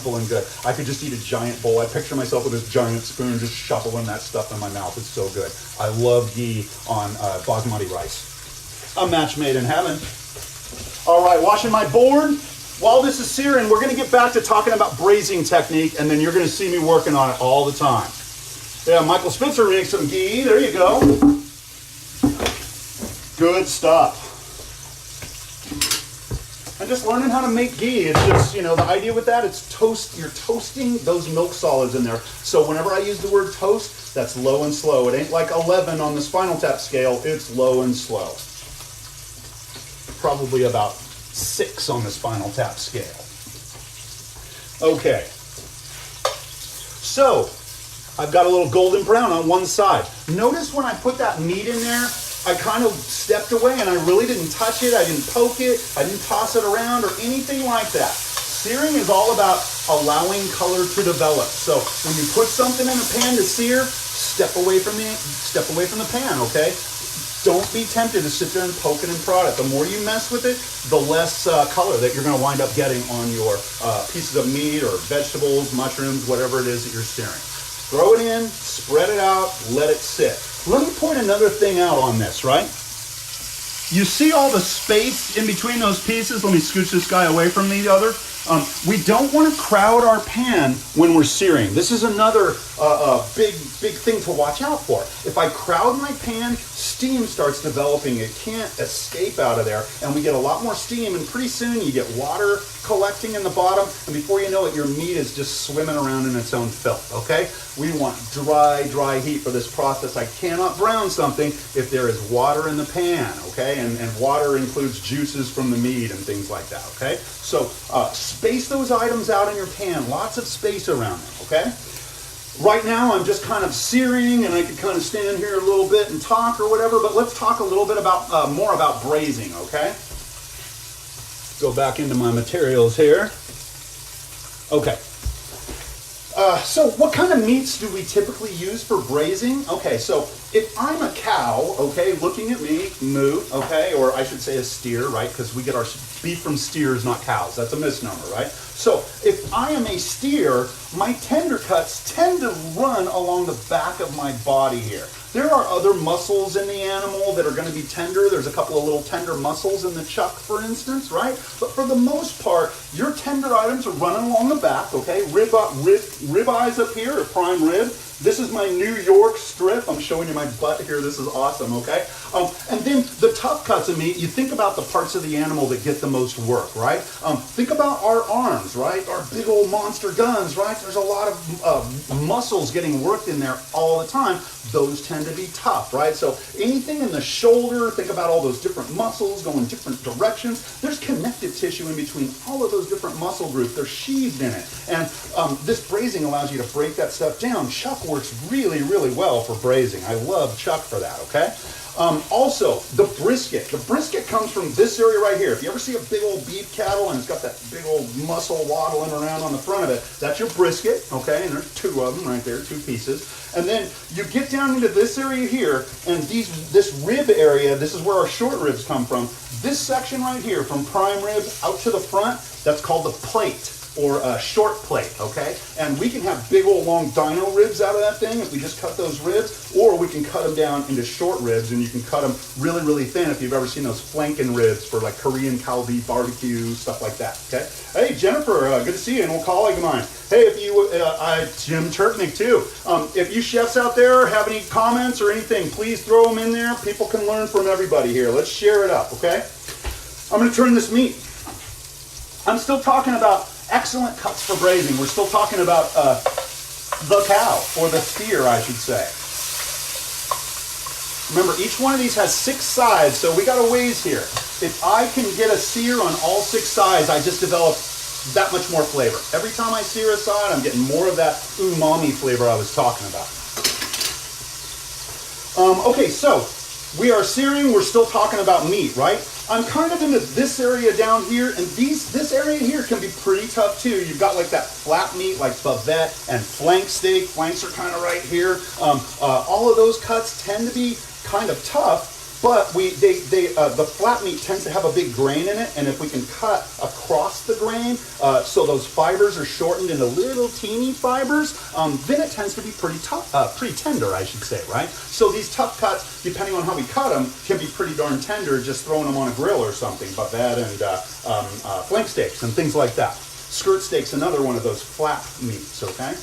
and good. I could just eat a giant bowl. I picture myself with this giant spoon just shoveling that stuff in my mouth. It's so good. I love ghee on basmati rice. A match made in heaven. All right, washing my board. While this is searing, we're going to get back to talking about braising technique, and then you're going to see me working on it all the time. Yeah, Michael Spitzer makes some ghee. There you go. Good stuff. And just learning how to make ghee. It's just, you know, the idea with that, it's toast. You're toasting those milk solids in there. So whenever I use the word toast, that's low and slow. It ain't like 11 on the Spinal Tap scale. It's low and slow. Probably about 6 on the Spinal Tap scale. Okay. So, I've got a little golden brown on one side. Notice when I put that meat in there, I kind of stepped away and I really didn't touch it. I didn't poke it. I didn't toss it around or anything like that. Searing is all about allowing color to develop. So when you put something in a pan to sear, step away from the pan, okay? Don't be tempted to sit there and poke it and prod it. The more you mess with it, the less color that you're going to wind up getting on your pieces of meat or vegetables, mushrooms, whatever it is that you're searing. Throw it in, spread it out, let it sit. Let me point another thing out on this, right? You see all the space in between those pieces? Let me scooch this guy away from the other. We don't want to crowd our pan when we're searing. This is another big thing to watch out for. If I crowd my pan, steam starts developing. It can't escape out of there, and we get a lot more steam, and pretty soon you get water collecting in the bottom, and before you know it, your meat is just swimming around in its own filth, okay? We want dry heat for this process. I cannot brown something if there is water in the pan, okay? And water includes juices from the meat and things like that, okay? So space those items out in your pan, lots of space around them, okay? Right now I'm just kind of searing, and I could kind of stand here a little bit and talk or whatever, but let's talk a little bit about more about braising, okay? Go back into my materials here. Okay. So what kind of meats do we typically use for braising? Okay, so if I'm a cow, okay, looking at me, moo, okay, or I should say a steer, right, because we get our beef from steers, not cows. That's a misnomer, right? So if I am a steer, my tender cuts tend to run along the back of my body here. There are other muscles in the animal that are going to be tender. There's a couple of little tender muscles in the chuck, for instance, right? But for the most part, your tender items are running along the back, okay? Rib eyes up here, or prime rib. This is my New York strip. I'm showing you my butt here. This is awesome, okay? And then the tough cuts of meat, you think about the parts of the animal that get the most work, right? Think about our arms, right? Our big old monster guns, right? There's a lot of muscles getting worked in there all the time. Those tend to be tough, right? So anything in the shoulder, think about all those different muscles going different directions. There's connective tissue in between all of those different muscle groups. They're sheathed in it. And this braising allows you to break that stuff down. Chuck works really, really well for braising. I love chuck for that, okay? Also, the brisket. The brisket comes from this area right here. If you ever see a big old beef cattle and it's got that big old muscle waddling around on the front of it, that's your brisket, okay? And there's 2 of them right there, 2 pieces. And then you get down into this area here, and this rib area, this is where our short ribs come from. This section right here, from prime rib out to the front, that's called the plate, or a short plate, okay? And we can have big old long dino ribs out of that thing if we just cut those ribs, or we can cut them down into short ribs, and you can cut them really, really thin if you've ever seen those flanken ribs for like Korean kalbi barbecue, stuff like that, okay? Hey, Jennifer, good to see you, an old colleague of mine. Hey, if you, Jim Turknick too. If you chefs out there have any comments or anything, please throw them in there. People can learn from everybody here. Let's share it up, okay? I'm gonna turn this meat. I'm still talking about excellent cuts for braising. We're still talking about the cow, or the steer, I should say. Remember, each one of these has 6 sides, so we got a ways here. If I can get a sear on all 6 sides, I just develop that much more flavor. Every time I sear a side, I'm getting more of that umami flavor I was talking about. Okay, so we are searing, we're still talking about meat, right? I'm kind of into this area down here, and this area here can be pretty tough too. You've got like that flat meat, like bavette and flank steak. Flanks are kind of right here. All of those cuts tend to be kind of tough. But the flat meat tends to have a big grain in it, and if we can cut across the grain, so those fibers are shortened into little teeny fibers, then it tends to be pretty tough, pretty tender, I should say, right? So these tough cuts, depending on how we cut them, can be pretty darn tender just throwing them on a grill or something. But that and flank steaks and things like that. Skirt steak's another one of those flat meats, okay?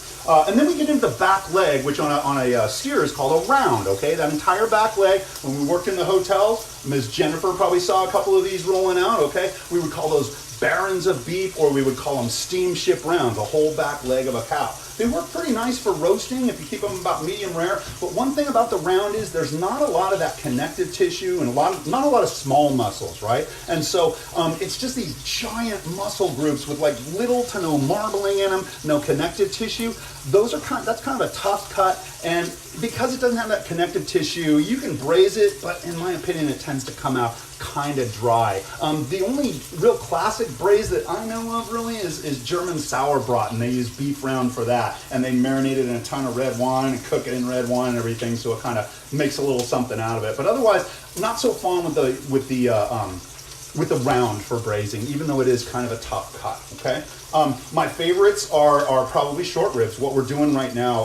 And then we get into the back leg, which on a sear is called a round, okay? That entire back leg, when we worked in the hotels, Ms. Jennifer probably saw a couple of these rolling out, okay? We would call those barons of beef, or we would call them steamship rounds, a whole back leg of a cow. They work pretty nice for roasting if you keep them about medium rare, but one thing about the round is there's not a lot of that connective tissue and not a lot of small muscles, right? And so it's just these giant muscle groups with like little to no marbling in them, no connective tissue. That's kind of a tough cut, and because it doesn't have that connective tissue, you can braise it, but in my opinion, it tends to come out kind of dry. The only real classic braise that I know of really is German sauerbraten. They use beef round for that, and they marinate it in a ton of red wine and cook it in red wine and everything, so it kind of makes a little something out of it. But otherwise, not so fond with the round for braising, even though it is kind of a tough cut, okay? My favorites are probably short ribs, what we're doing right now.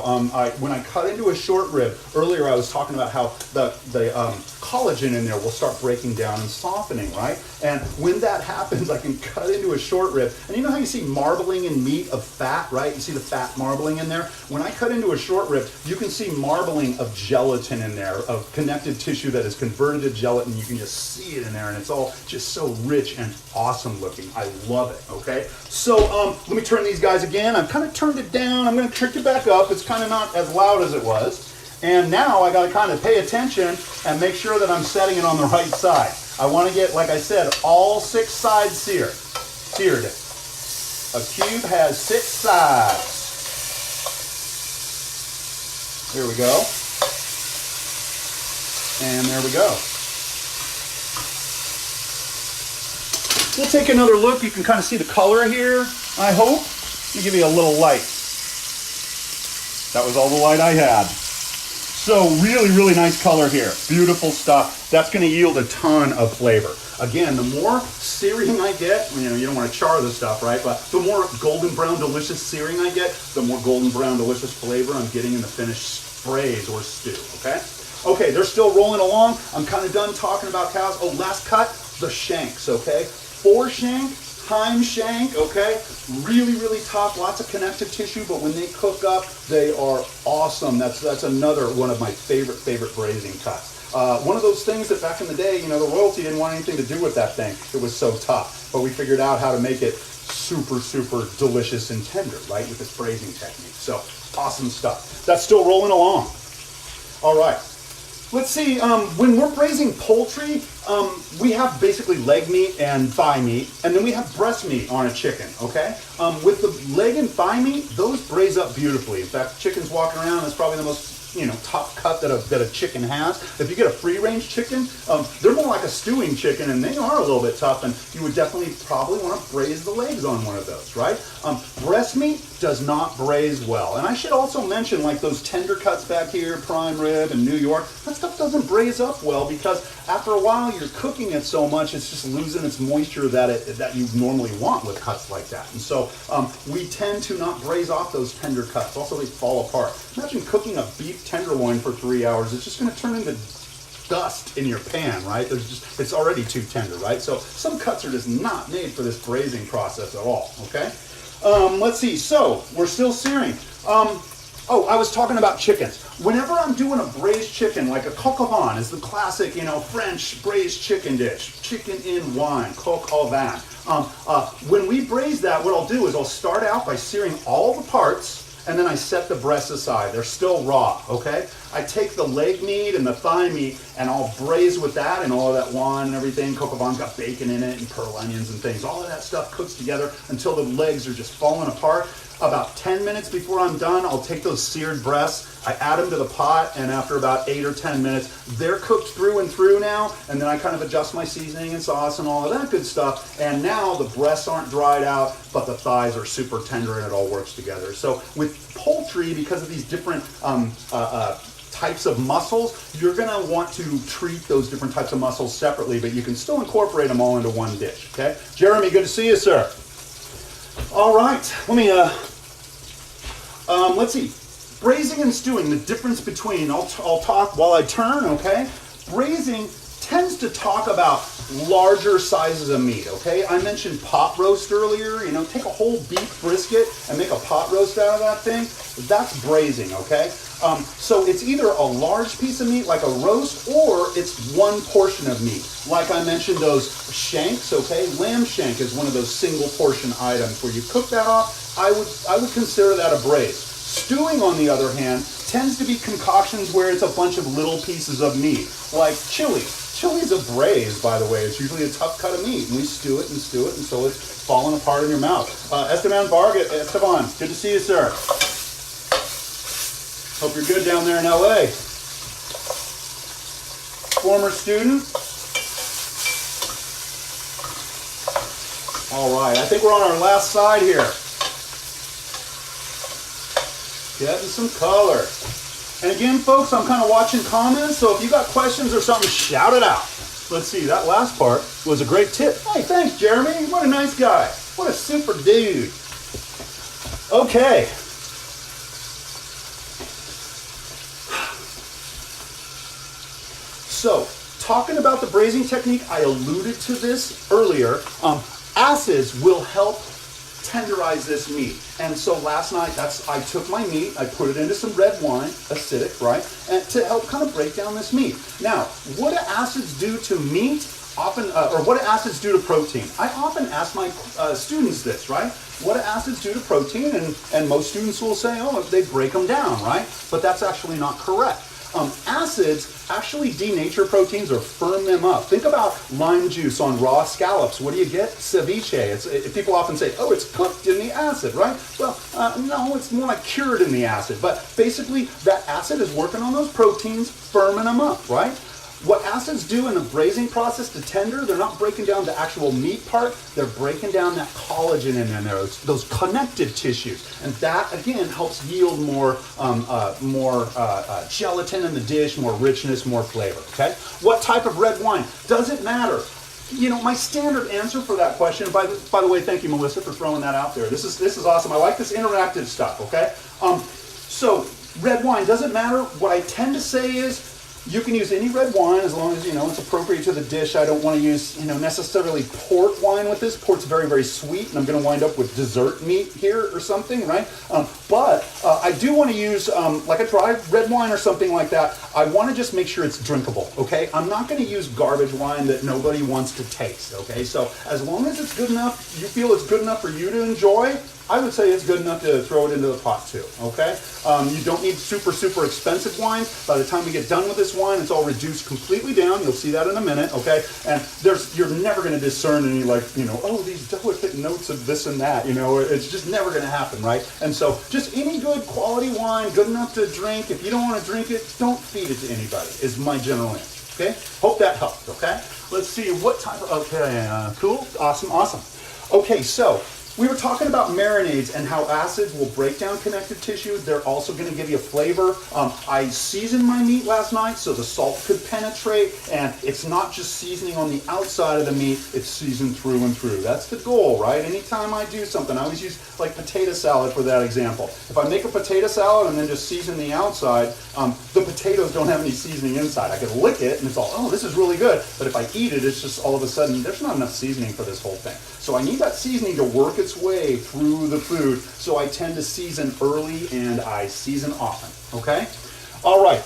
When I cut into a short rib, earlier I was talking about how the collagen in there will start breaking down and softening, right? And when that happens, I can cut into a short rib. And you know how you see marbling in meat of fat, right? You see the fat marbling in there? When I cut into a short rib, you can see marbling of gelatin in there, of connective tissue that is converted to gelatin. You can just see it in there, and it's all just so rich and awesome looking. I love it, okay? So let me turn these guys again. I've kind of turned it down. I'm going to trick it back up. It's kind of not as loud as it was. And now I got to kind of pay attention and make sure that I'm setting it on the right side. I want to get, like I said, all 6 sides seared. A cube has 6 sides. Here we go. And there we go. We'll take another look. You can kind of see the color here, I hope. Let me give you a little light. That was all the light I had. So really, really nice color here. Beautiful stuff. That's going to yield a ton of flavor. Again, the more searing I get, you don't want to char the stuff, right? But the more golden brown, delicious searing I get, the more golden brown, delicious flavor I'm getting in the finished braise or stew, okay? Okay, they're still rolling along. I'm kind of done talking about cows. Oh, last cut, the shanks, okay? Foreshank, hind shank, okay? Really, really tough, lots of connective tissue, but when they cook up, they are awesome. That's another one of my favorite braising cuts. One of those things that back in the day, the royalty didn't want anything to do with that thing. It was so tough, but we figured out how to make it super, super delicious and tender, right, with this braising technique. So, awesome stuff. That's still rolling along. All right. Let's see, when we're braising poultry, we have basically leg meat and thigh meat, and then we have breast meat on a chicken, okay? With the leg and thigh meat, those braise up beautifully. In fact, chickens walking around, that's probably the most tough cut that a chicken has. If you get a free-range chicken, they're more like a stewing chicken, and they are a little bit tough, and you would definitely probably want to braise the legs on one of those, right? Breast meat does not braise well. And I should also mention, like those tender cuts back here, prime rib and New York, that stuff doesn't braise up well because after a while you're cooking it so much, it's just losing its moisture that you normally want with cuts like that. And so we tend to not braise off those tender cuts. Also, they fall apart. Imagine cooking a beef tenderloin for 3 hours. It's just going to turn into dust in your pan, right? It's already too tender, right? So some cuts are just not made for this braising process at all, okay? Let's see, so we're still searing. Oh, I was talking about chickens. Whenever I'm doing a braised chicken, like a coq au vin is the classic, French braised chicken dish. Chicken in wine, coq au vin. When we braise that, what I'll do is I'll start out by searing all the parts, and then I set the breasts aside. They're still raw, okay? I take the leg meat and the thigh meat, and I'll braise with that and all of that wine and everything. Coq au vin's got bacon in it and pearl onions and things. All of that stuff cooks together until the legs are just falling apart. About 10 minutes before I'm done, I'll take those seared breasts, I add them to the pot, and after about 8 or 10 minutes, they're cooked through and through now, and then I kind of adjust my seasoning and sauce and all of that good stuff, and now the breasts aren't dried out, but the thighs are super tender and it all works together. So with poultry, because of these different types of mussels, you're gonna want to treat those different types of mussels separately, but you can still incorporate them all into one dish, okay? Jeremy, good to see you, sir. All right, let me, let's see. Braising and stewing, the difference between, I'll talk while I turn, okay? Braising tends to talk about larger sizes of meat, okay? I mentioned pot roast earlier, you know, take a whole beef brisket and make a pot roast out of that thing. That's braising, okay? So it's either a large piece of meat like a roast, or it's one portion of meat. Like I mentioned, those shanks, okay? Lamb shank is one of those single portion items where you cook that off. I would consider that a braise. Stewing, on the other hand, tends to be concoctions where it's a bunch of little pieces of meat, like chili. Chili's a braise, by the way. It's usually a tough cut of meat, and we stew it until it's falling apart in your mouth. Esteban good to see you, sir. Hope you're good down there in LA. Former student. All right, I think we're on our last side here. Getting some color. And again, folks, I'm kind of watching comments, so if you got questions or something, shout it out. Let's see, that last part was a great tip. Hey, thanks, Jeremy. What a nice guy. What a super dude. Okay. So, talking about the braising technique, I alluded to this earlier. Acids will help tenderize this meat. And so last night, I took my meat, I put it into some red wine, acidic, right? And to help kind of break down this meat. Now, what do acids do to meat? Or what do acids do to protein? I often ask my students this, right? What do acids do to protein? And most students will say, oh, they break them down, right? But that's actually not correct. Acids actually denature proteins or firm them up. Think about lime juice on raw scallops. What do you get? Ceviche. People often say, oh, it's cooked in the acid, right? Well, no, it's more like cured in the acid. But basically, that acid is working on those proteins, firming them up, right? What acids do in the braising process to tender, they're not breaking down the actual meat part, they're breaking down that collagen in there, those connective tissues. And that, again, helps yield more gelatin in the dish, more richness, more flavor, okay? What type of red wine? Doesn't matter. You know, my standard answer for that question, by the way, thank you, Melissa, for throwing that out there. This is awesome. I like this interactive stuff, okay? So, red wine, doesn't matter. What I tend to say is, you can use any red wine as long as, you know, it's appropriate to the dish. I don't want to use, you know, necessarily port wine with this. Port's very, very sweet, and I'm going to wind up with dessert meat here or something, right? But I do want to use, like a dry red wine or something like that. I want to just make sure it's drinkable, okay? I'm not going to use garbage wine that nobody wants to taste, okay? So as long as it's good enough, you feel it's good enough for you to enjoy, I would say it's good enough to throw it into the pot too, okay? You don't need super, super expensive wines. By the time we get done with this wine, it's all reduced completely down. You'll see that in a minute, okay? And you're never gonna discern any, like, you know, oh, these delicate notes of this and that, you know, it's just never gonna happen, right? And so just any good quality wine, good enough to drink. If you don't wanna drink it, don't feed it to anybody, is my general answer, okay? Hope that helped, okay? Let's see what type of, okay, cool, awesome. Okay, so, we were talking about marinades and how acids will break down connective tissue. They're also going to give you a flavor. I seasoned my meat last night so the salt could penetrate, and it's not just seasoning on the outside of the meat, it's seasoned through and through. That's the goal, right? Anytime I do something, I always use like potato salad for that example. If I make a potato salad and then just season the outside, the potatoes don't have any seasoning inside. I can lick it and it's all, oh, this is really good. But if I eat it, it's just all of a sudden, there's not enough seasoning for this whole thing. So I need that seasoning to work its way through the food, so I tend to season early and I season often, okay? All right,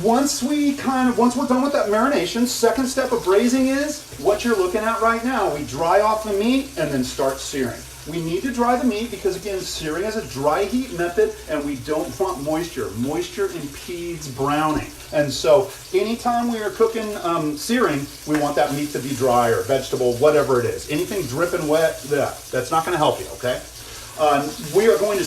once we're done with that marination, second step of braising is what you're looking at right now. We dry off the meat and then start searing. We need to dry the meat because, again, searing is a dry heat method and we don't want moisture. Moisture impedes browning. And so anytime we are cooking searing, we want that meat to be dry or vegetable, whatever it is. Anything dripping wet, that's not going to help you, okay? We are going to